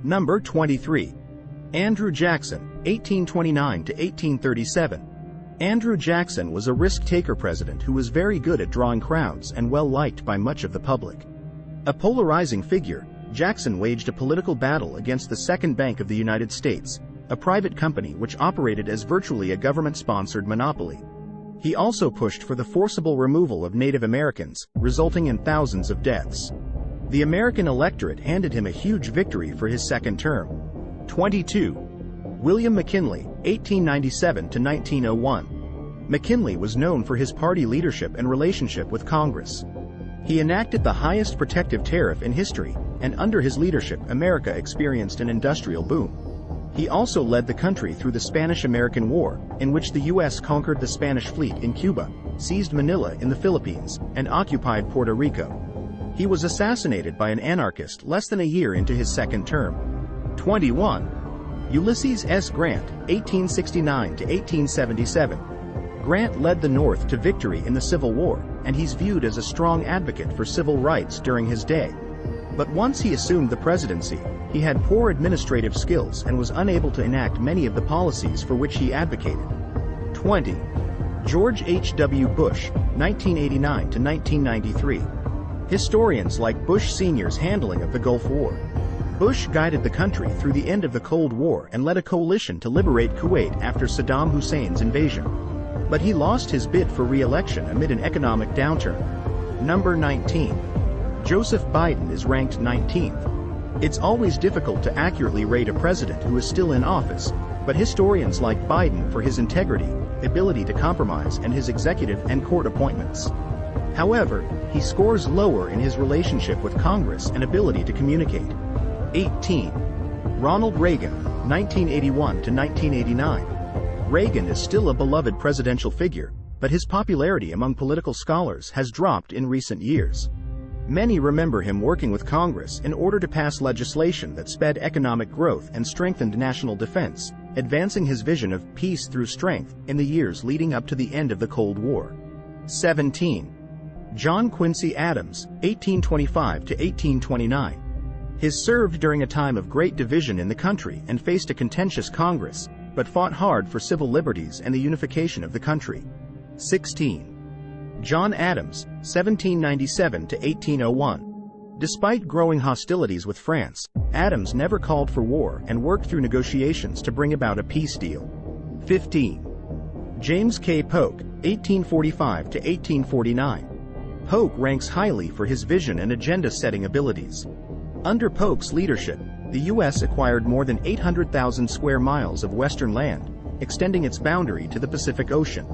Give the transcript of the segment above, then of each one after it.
Number 23. Andrew Jackson, 1829 to 1837. Andrew Jackson was a risk-taker president who was very good at drawing crowds and well-liked by much of the public. A polarizing figure, Jackson waged a political battle against the Second Bank of the United States, a private company which operated as virtually a government-sponsored monopoly. He also pushed for the forcible removal of Native Americans, resulting in thousands of deaths. The American electorate handed him a huge victory for his second term. 22. William McKinley, 1897 to 1901. McKinley was known for his party leadership and relationship with Congress. He enacted the highest protective tariff in history, and under his leadership America experienced an industrial boom. He also led the country through the Spanish-American War, in which the U.S. conquered the Spanish fleet in Cuba, seized Manila in the Philippines, and occupied Puerto Rico. He was assassinated by an anarchist less than a year into his second term. 21. Ulysses S. Grant, 1869 to 1877. Grant led the North to victory in the Civil War, and he's viewed as a strong advocate for civil rights during his day. But once he assumed the presidency, he had poor administrative skills and was unable to enact many of the policies for which he advocated. 20. George H. W. Bush, 1989 to 1993. Historians like Bush Sr.'s handling of the Gulf War. Bush guided the country through the end of the Cold War and led a coalition to liberate Kuwait after Saddam Hussein's invasion. But he lost his bid for re-election amid an economic downturn. Number 19. Joseph Biden is ranked 19th. It's always difficult to accurately rate a president who is still in office, but historians like Biden for his integrity, ability to compromise, and his executive and court appointments. However, he scores lower in his relationship with Congress and ability to communicate. 18. Ronald Reagan, 1981 to 1989. Reagan is still a beloved presidential figure, but his popularity among political scholars has dropped in recent years. Many remember him working with Congress in order to pass legislation that sped economic growth and strengthened national defense, advancing his vision of peace through strength in the years leading up to the end of the Cold War. 17. John Quincy Adams, 1825 to 1829. He served during a time of great division in the country and faced a contentious Congress, but fought hard for civil liberties and the unification of the country. 16. John Adams, 1797 to 1801. Despite growing hostilities with France, Adams never called for war and worked through negotiations to bring about a peace deal. 15. James K. Polk, 1845 to 1849. Polk ranks highly for his vision and agenda-setting abilities. Under Polk's leadership, the U.S. acquired more than 800,000 square miles of western land, extending its boundary to the Pacific Ocean.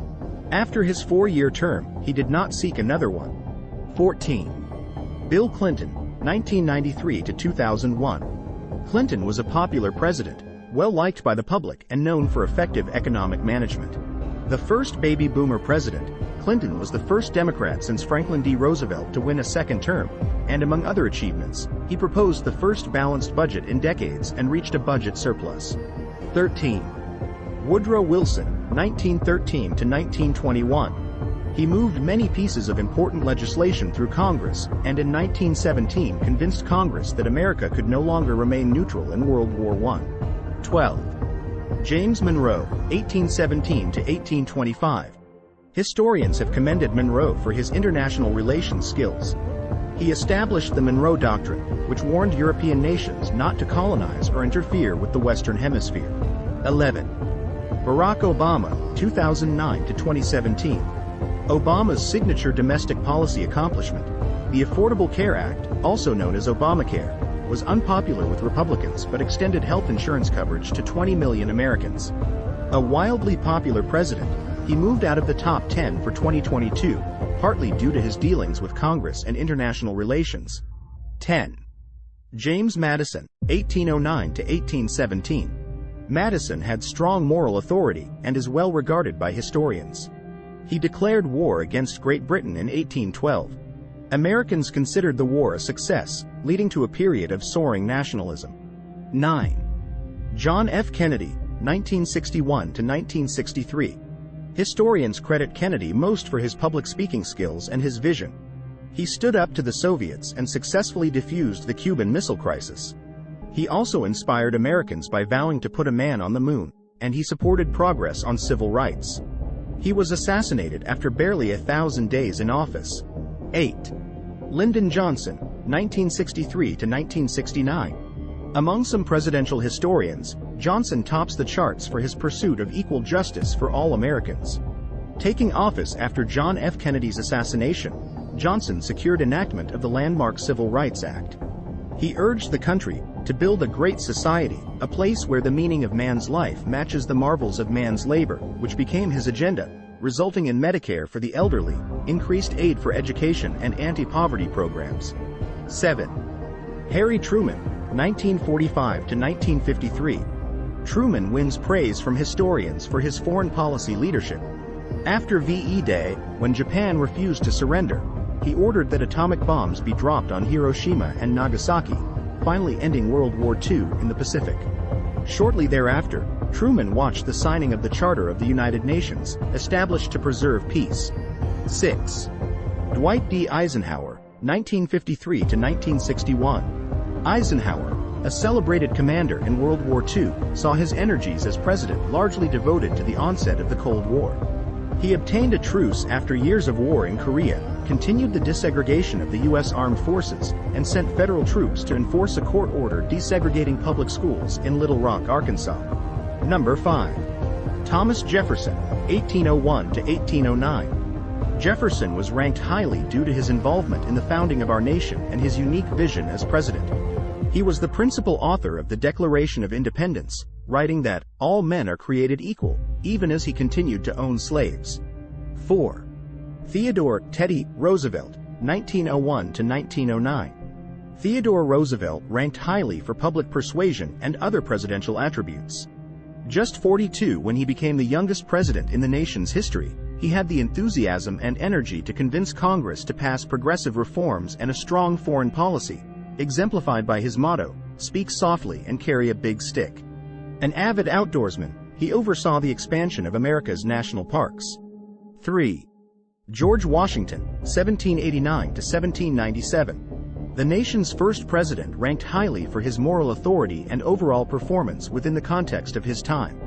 After his 4-year term, he did not seek another one. 14. Bill Clinton, 1993 to 2001. Clinton was a popular president, well-liked by the public and known for effective economic management. The first baby boomer president, Clinton was the first Democrat since Franklin D. Roosevelt to win a second term, and among other achievements, he proposed the first balanced budget in decades and reached a budget surplus. 13. Woodrow Wilson, 1913 to 1921. He moved many pieces of important legislation through Congress, and in 1917 convinced Congress that America could no longer remain neutral in World War I. 12. James Monroe, 1817 to 1825. Historians have commended Monroe for his international relations skills. He established the Monroe Doctrine, which warned European nations not to colonize or interfere with the Western Hemisphere. 11. Barack Obama, 2009 to 2017. Obama's signature domestic policy accomplishment, the Affordable Care Act, also known as Obamacare, was unpopular with Republicans but extended health insurance coverage to 20 million Americans. A wildly popular president, he moved out of the top 10 for 2022, partly due to his dealings with Congress and international relations. 10. James Madison, 1809 to 1817. Madison had strong moral authority and is well regarded by historians. He declared war against Great Britain in 1812. Americans considered the war a success, leading to a period of soaring nationalism. 9. John F. Kennedy, 1961 to 1963. Historians credit Kennedy most for his public speaking skills and his vision. He stood up to the Soviets and successfully defused the Cuban Missile Crisis. He also inspired Americans by vowing to put a man on the moon, and he supported progress on civil rights. He was assassinated after barely 1,000 days in office. 8. Lyndon Johnson, 1963 to 1969. Among some presidential historians, Johnson tops the charts for his pursuit of equal justice for all Americans. Taking office after John F. Kennedy's assassination, Johnson secured enactment of the landmark Civil Rights Act. He urged the country to build a great society, a place where the meaning of man's life matches the marvels of man's labor, which became his agenda, resulting in Medicare for the elderly, increased aid for education and anti-poverty programs. 7. Harry Truman, 1945 to 1953. Truman wins praise from historians for his foreign policy leadership. After VE Day, when Japan refused to surrender, he ordered that atomic bombs be dropped on Hiroshima and Nagasaki, finally ending World War II in the Pacific. Shortly thereafter, Truman watched the signing of the Charter of the United Nations, established to preserve peace. 6. Dwight D. Eisenhower, 1953 to 1961. Eisenhower, a celebrated commander in World War II, saw his energies as president largely devoted to the onset of the Cold War. He obtained a truce after years of war in Korea, continued the desegregation of the U.S. Armed Forces, and sent federal troops to enforce a court order desegregating public schools in Little Rock, Arkansas. Number 5. Thomas Jefferson, 1801 to 1809. Jefferson was ranked highly due to his involvement in the founding of our nation and his unique vision as president. He was the principal author of the Declaration of Independence, writing that all men are created equal, even as he continued to own slaves. 4. Theodore Teddy Roosevelt, 1901 to 1909. Theodore Roosevelt ranked highly for public persuasion and other presidential attributes. Just 42 when he became the youngest president in the nation's history, he had the enthusiasm and energy to convince Congress to pass progressive reforms and a strong foreign policy, exemplified by his motto, "Speak softly and carry a big stick." An avid outdoorsman, he oversaw the expansion of America's national parks. 3. George Washington, 1789 to 1797. The nation's first president ranked highly for his moral authority and overall performance within the context of his time.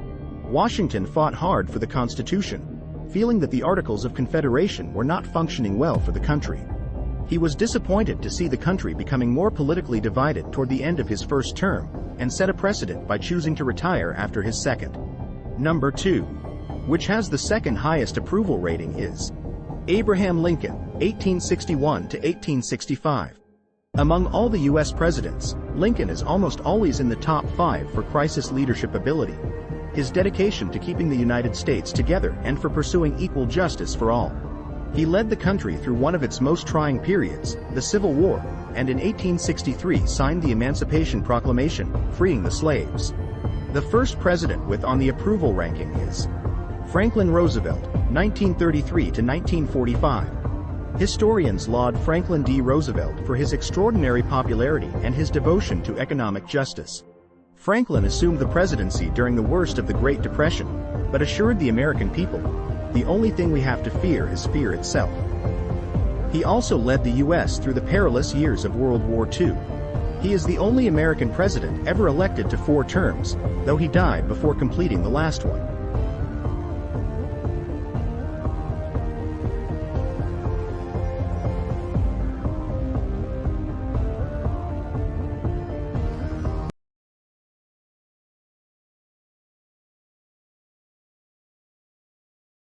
Washington fought hard for the Constitution, feeling that the Articles of Confederation were not functioning well for the country. He was disappointed to see the country becoming more politically divided toward the end of his first term, and set a precedent by choosing to retire after his second. Number 2. Which has the second highest approval rating is Abraham Lincoln, 1861 to 1865. Among all the U.S. presidents, Lincoln is almost always in the top 5 for crisis leadership ability, his dedication to keeping the United States together and for pursuing equal justice for all. He led the country through one of its most trying periods, the Civil War, and in 1863 signed the Emancipation Proclamation, freeing the slaves. The first president with on the approval ranking is Franklin Roosevelt, 1933 to 1945. Historians laud Franklin D. Roosevelt for his extraordinary popularity and his devotion to economic justice. Franklin assumed the presidency during the worst of the Great Depression, but assured the American people, "The only thing we have to fear is fear itself." He also led the U.S. through the perilous years of World War II. He is the only American president ever elected to 4 terms, though he died before completing the last one.